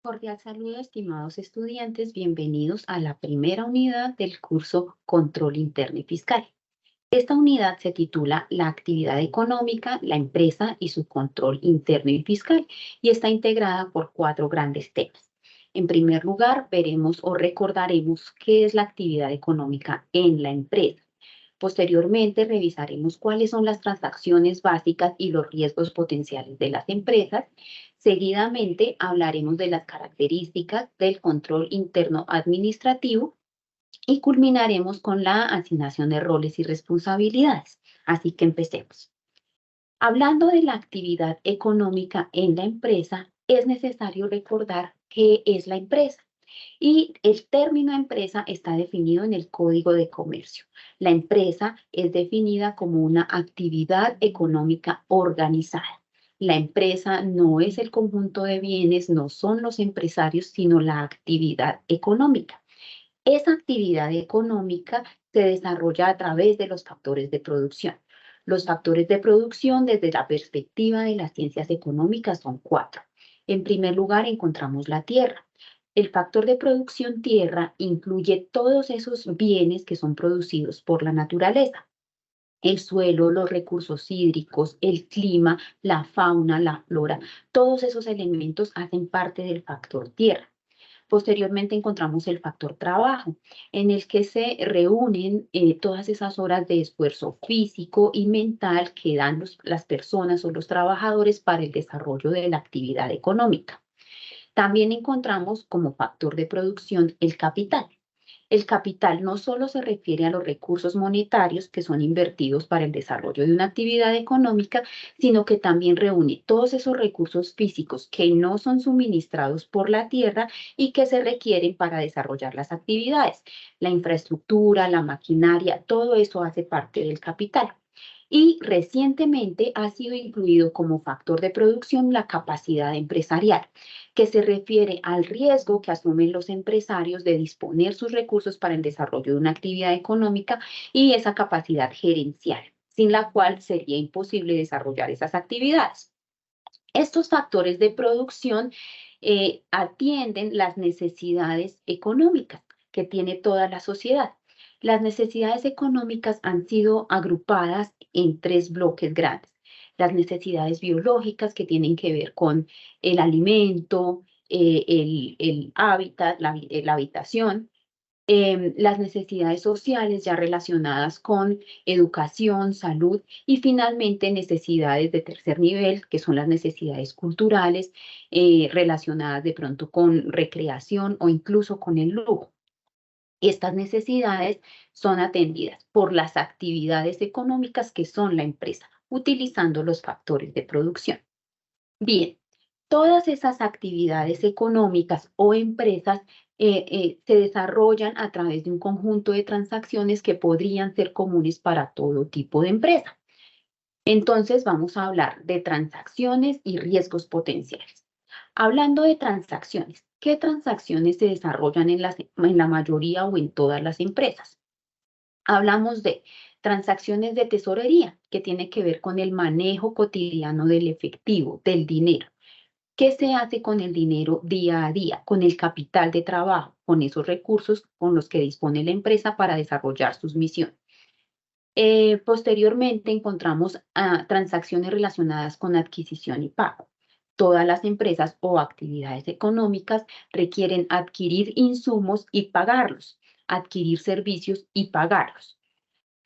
Cordial saludo, estimados estudiantes. Bienvenidos a la primera unidad del curso Control Interno y Fiscal. Esta unidad se titula La actividad económica, la empresa y su control interno y fiscal y está integrada por 4 grandes temas. En primer lugar, veremos o recordaremos qué es la actividad económica en la empresa. Posteriormente, revisaremos cuáles son las transacciones básicas y los riesgos potenciales de las empresas. Seguidamente, hablaremos de las características del control interno administrativo y culminaremos con la asignación de roles y responsabilidades. Así que empecemos. Hablando de la actividad económica en la empresa, es necesario recordar qué es la empresa. Y el término empresa está definido en el Código de Comercio. La empresa es definida como una actividad económica organizada. La empresa no es el conjunto de bienes, no son los empresarios, sino la actividad económica. Esa actividad económica se desarrolla a través de los factores de producción. Los factores de producción desde la perspectiva de las ciencias económicas son 4. En primer lugar, encontramos la tierra. El factor de producción tierra incluye todos esos bienes que son producidos por la naturaleza. El suelo, los recursos hídricos, el clima, la fauna, la flora, todos esos elementos hacen parte del factor tierra. Posteriormente encontramos el factor trabajo, en el que se reúnen todas esas horas de esfuerzo físico y mental que dan las personas o los trabajadores para el desarrollo de la actividad económica. También encontramos como factor de producción el capital. El capital no solo se refiere a los recursos monetarios que son invertidos para el desarrollo de una actividad económica, sino que también reúne todos esos recursos físicos que no son suministrados por la tierra y que se requieren para desarrollar las actividades. La infraestructura, la maquinaria, todo eso hace parte del capital. Y recientemente ha sido incluido como factor de producción la capacidad empresarial, que se refiere al riesgo que asumen los empresarios de disponer sus recursos para el desarrollo de una actividad económica y esa capacidad gerencial, sin la cual sería imposible desarrollar esas actividades. Estos factores de producción atienden las necesidades económicas que tiene toda la sociedad. Las necesidades económicas han sido agrupadas en 3 bloques grandes. Las necesidades biológicas que tienen que ver con el alimento, el hábitat, la habitación, las necesidades sociales ya relacionadas con educación, salud y finalmente necesidades de tercer nivel, que son las necesidades culturales relacionadas de pronto con recreación o incluso con el lujo. Estas necesidades son atendidas por las actividades económicas que son la empresa, utilizando los factores de producción. Bien, todas esas actividades económicas o empresas se desarrollan a través de un conjunto de transacciones que podrían ser comunes para todo tipo de empresa. Entonces, vamos a hablar de transacciones y riesgos potenciales. Hablando de transacciones, ¿qué transacciones se desarrollan en la mayoría o en todas las empresas? Hablamos de transacciones de tesorería, que tiene que ver con el manejo cotidiano del efectivo, del dinero. ¿Qué se hace con el dinero día a día, con el capital de trabajo, con esos recursos con los que dispone la empresa para desarrollar sus misiones? Posteriormente encontramos transacciones relacionadas con adquisición y pago. Todas las empresas o actividades económicas requieren adquirir insumos y pagarlos, adquirir servicios y pagarlos.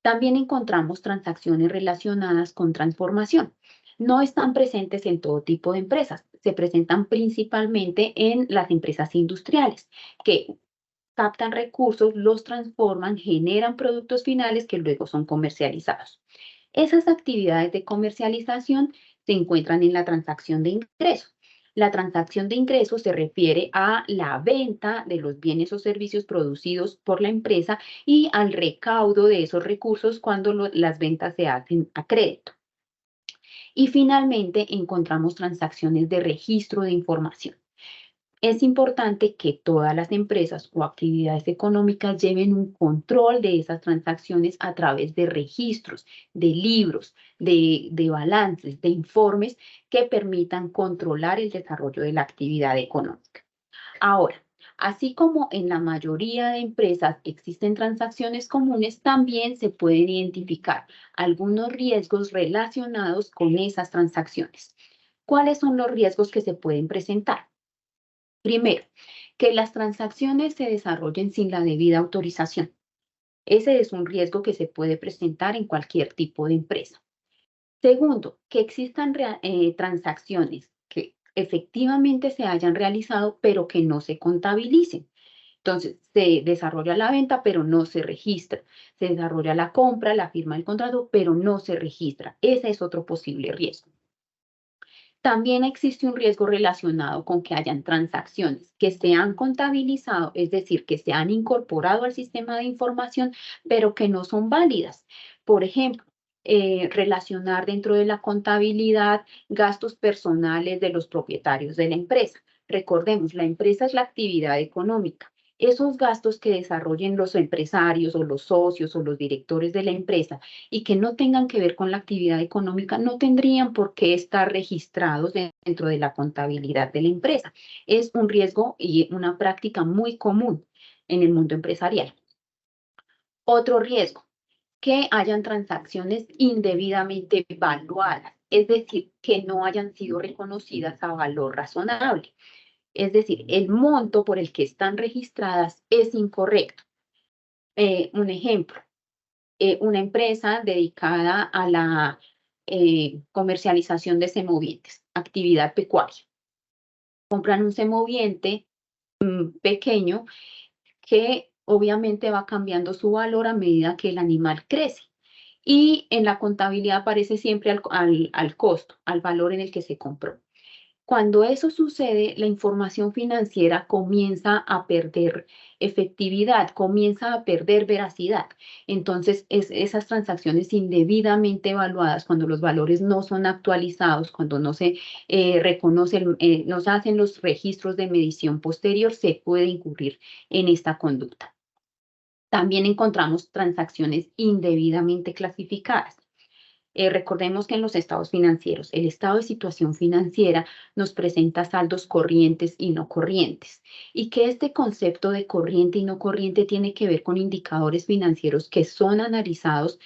También encontramos transacciones relacionadas con transformación. No están presentes en todo tipo de empresas, se presentan principalmente en las empresas industriales, que captan recursos, los transforman, generan productos finales que luego son comercializados. Esas actividades de comercialización se encuentran en la transacción de ingresos. La transacción de ingresos se refiere a la venta de los bienes o servicios producidos por la empresa y al recaudo de esos recursos cuando las ventas se hacen a crédito. Y finalmente encontramos transacciones de registro de información. Es importante que todas las empresas o actividades económicas lleven un control de esas transacciones a través de registros, de libros, de balances, de informes que permitan controlar el desarrollo de la actividad económica. Ahora, así como en la mayoría de empresas existen transacciones comunes, también se pueden identificar algunos riesgos relacionados con esas transacciones. ¿Cuáles son los riesgos que se pueden presentar? Primero, que las transacciones se desarrollen sin la debida autorización. Ese es un riesgo que se puede presentar en cualquier tipo de empresa. Segundo, que existan transacciones que efectivamente se hayan realizado, pero que no se contabilicen. Entonces, se desarrolla la venta, pero no se registra. Se desarrolla la compra, la firma del contrato, pero no se registra. Ese es otro posible riesgo. También existe un riesgo relacionado con que hayan transacciones que se han contabilizado, es decir, que se han incorporado al sistema de información, pero que no son válidas. Por ejemplo, relacionar dentro de la contabilidad gastos personales de los propietarios de la empresa. Recordemos, la empresa es la actividad económica. Esos gastos que desarrollen los empresarios o los socios o los directores de la empresa y que no tengan que ver con la actividad económica no tendrían por qué estar registrados dentro de la contabilidad de la empresa. Es un riesgo y una práctica muy común en el mundo empresarial. Otro riesgo, que hayan transacciones indebidamente evaluadas, es decir, que no hayan sido reconocidas a valor razonable. Es decir, el monto por el que están registradas es incorrecto. Un ejemplo, una empresa dedicada a la comercialización de semovientes, actividad pecuaria. Compran un semoviente pequeño que obviamente va cambiando su valor a medida que el animal crece. Y en la contabilidad aparece siempre al costo, al valor en el que se compró. Cuando eso sucede, la información financiera comienza a perder efectividad, comienza a perder veracidad. Entonces, esas transacciones indebidamente evaluadas, cuando los valores no son actualizados, cuando no se reconocen, no se hacen los registros de medición posterior, se puede incurrir en esta conducta. También encontramos transacciones indebidamente clasificadas. Recordemos que en los estados financieros, el estado de situación financiera nos presenta saldos corrientes y no corrientes, y que este concepto de corriente y no corriente tiene que ver con indicadores financieros que son analizados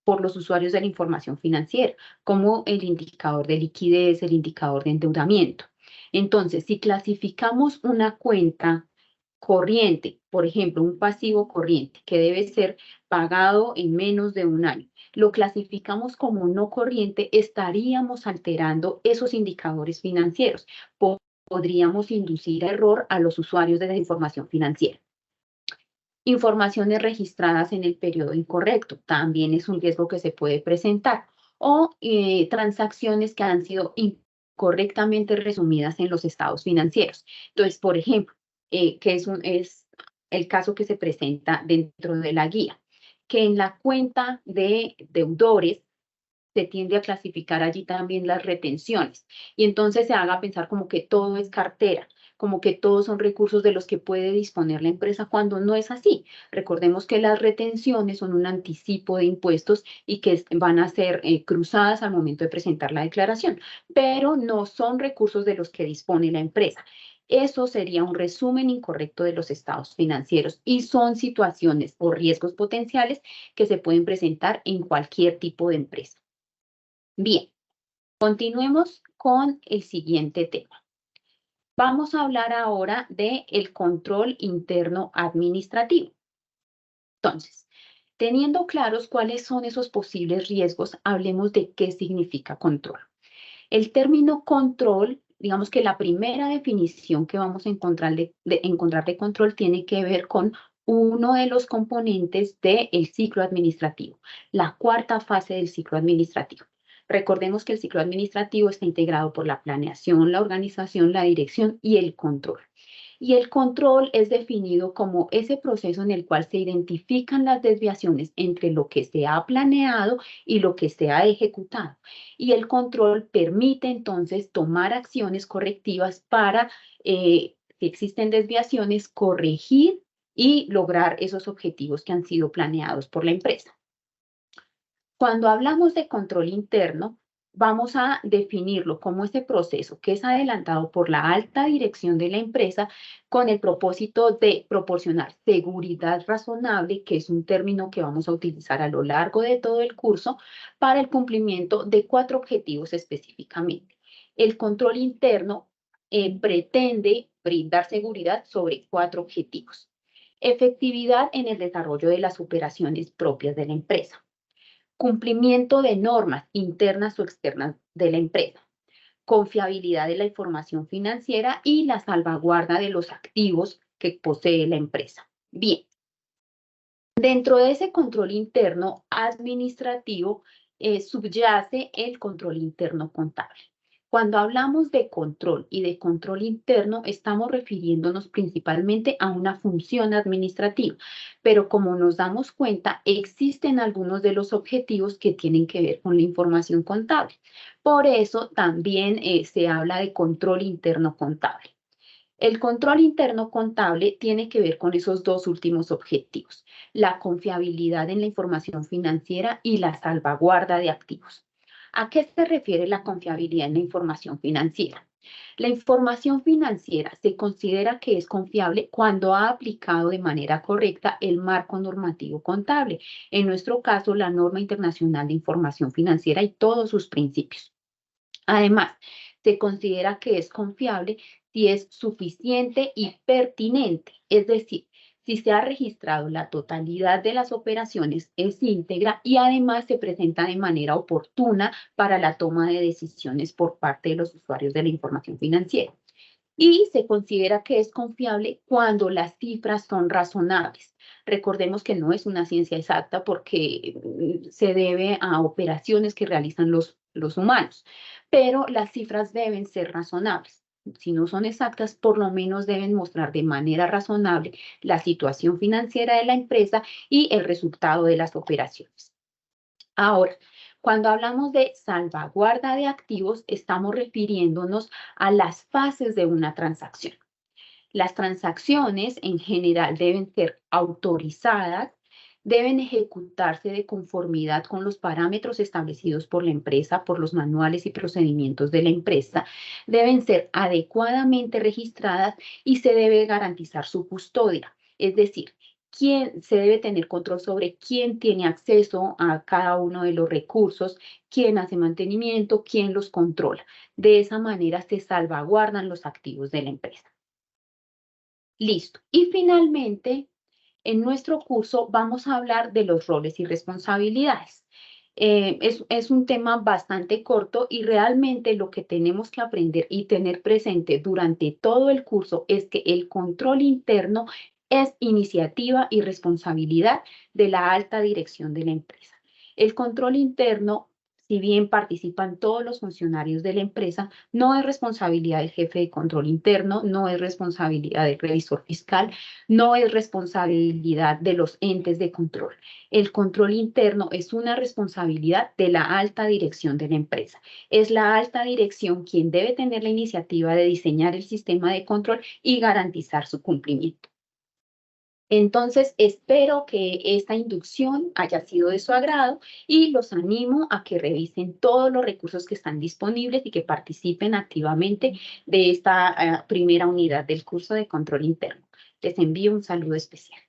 por los usuarios de la información financiera, como el indicador de liquidez, el indicador de endeudamiento. Entonces, si clasificamos una cuenta corriente, por ejemplo, un pasivo corriente que debe ser pagado en menos de un año, lo clasificamos como no corriente, estaríamos alterando esos indicadores financieros. Podríamos inducir error a los usuarios de la información financiera. Informaciones registradas en el periodo incorrecto, también es un riesgo que se puede presentar. O transacciones que han sido incorrectamente resumidas en los estados financieros. Entonces, por ejemplo, que es el caso que se presenta dentro de la guía, que en la cuenta de deudores se tiende a clasificar allí también las retenciones y entonces se haga pensar como que todo es cartera, como que todos son recursos de los que puede disponer la empresa cuando no es así. Recordemos que las retenciones son un anticipo de impuestos y que van a ser cruzadas al momento de presentar la declaración, pero no son recursos de los que dispone la empresa. Eso sería un resumen incorrecto de los estados financieros y son situaciones o riesgos potenciales que se pueden presentar en cualquier tipo de empresa. Bien, continuemos con el siguiente tema. Vamos a hablar ahora del control interno administrativo. Entonces, teniendo claros cuáles son esos posibles riesgos, hablemos de qué significa control. El término control, digamos que la primera definición que vamos a encontrar de control tiene que ver con uno de los componentes del ciclo administrativo, la cuarta fase del ciclo administrativo. Recordemos que el ciclo administrativo está integrado por la planeación, la organización, la dirección y el control. Y el control es definido como ese proceso en el cual se identifican las desviaciones entre lo que se ha planeado y lo que se ha ejecutado. Y el control permite entonces tomar acciones correctivas para, si existen desviaciones, corregir y lograr esos objetivos que han sido planeados por la empresa. Cuando hablamos de control interno, vamos a definirlo como ese proceso que es adelantado por la alta dirección de la empresa con el propósito de proporcionar seguridad razonable, que es un término que vamos a utilizar a lo largo de todo el curso, para el cumplimiento de 4 objetivos específicamente. El control interno pretende brindar seguridad sobre 4 objetivos. Efectividad en el desarrollo de las operaciones propias de la empresa. Cumplimiento de normas internas o externas de la empresa. Confiabilidad de la información financiera y la salvaguarda de los activos que posee la empresa. Bien, dentro de ese control interno administrativo subyace el control interno contable. Cuando hablamos de control y de control interno, estamos refiriéndonos principalmente a una función administrativa, pero como nos damos cuenta, existen algunos de los objetivos que tienen que ver con la información contable. Por eso también se habla de control interno contable. El control interno contable tiene que ver con esos dos últimos objetivos, la confiabilidad en la información financiera y la salvaguarda de activos. ¿A qué se refiere la confiabilidad en la información financiera? La información financiera se considera que es confiable cuando ha aplicado de manera correcta el marco normativo contable, en nuestro caso la norma internacional de información financiera y todos sus principios. Además, se considera que es confiable si es suficiente y pertinente, es decir, si se ha registrado la totalidad de las operaciones, es íntegra y además se presenta de manera oportuna para la toma de decisiones por parte de los usuarios de la información financiera. Y se considera que es confiable cuando las cifras son razonables. Recordemos que no es una ciencia exacta porque se debe a operaciones que realizan los humanos, pero las cifras deben ser razonables. Si no son exactas, por lo menos deben mostrar de manera razonable la situación financiera de la empresa y el resultado de las operaciones. Ahora, cuando hablamos de salvaguarda de activos, estamos refiriéndonos a las fases de una transacción. Las transacciones en general deben ser autorizadas, deben ejecutarse de conformidad con los parámetros establecidos por la empresa, por los manuales y procedimientos de la empresa, deben ser adecuadamente registradas y se debe garantizar su custodia. Es decir, se debe tener control sobre quién tiene acceso a cada uno de los recursos, quién hace mantenimiento, quién los controla. De esa manera se salvaguardan los activos de la empresa. Listo. Y finalmente, en nuestro curso vamos a hablar de los roles y responsabilidades. Es un tema bastante corto y realmente lo que tenemos que aprender y tener presente durante todo el curso es que el control interno es iniciativa y responsabilidad de la alta dirección de la empresa. El control interno, si bien participan todos los funcionarios de la empresa, no es responsabilidad del jefe de control interno, no es responsabilidad del revisor fiscal, no es responsabilidad de los entes de control. El control interno es una responsabilidad de la alta dirección de la empresa. Es la alta dirección quien debe tener la iniciativa de diseñar el sistema de control y garantizar su cumplimiento. Entonces, espero que esta inducción haya sido de su agrado y los animo a que revisen todos los recursos que están disponibles y que participen activamente de esta primera unidad del curso de control interno. Les envío un saludo especial.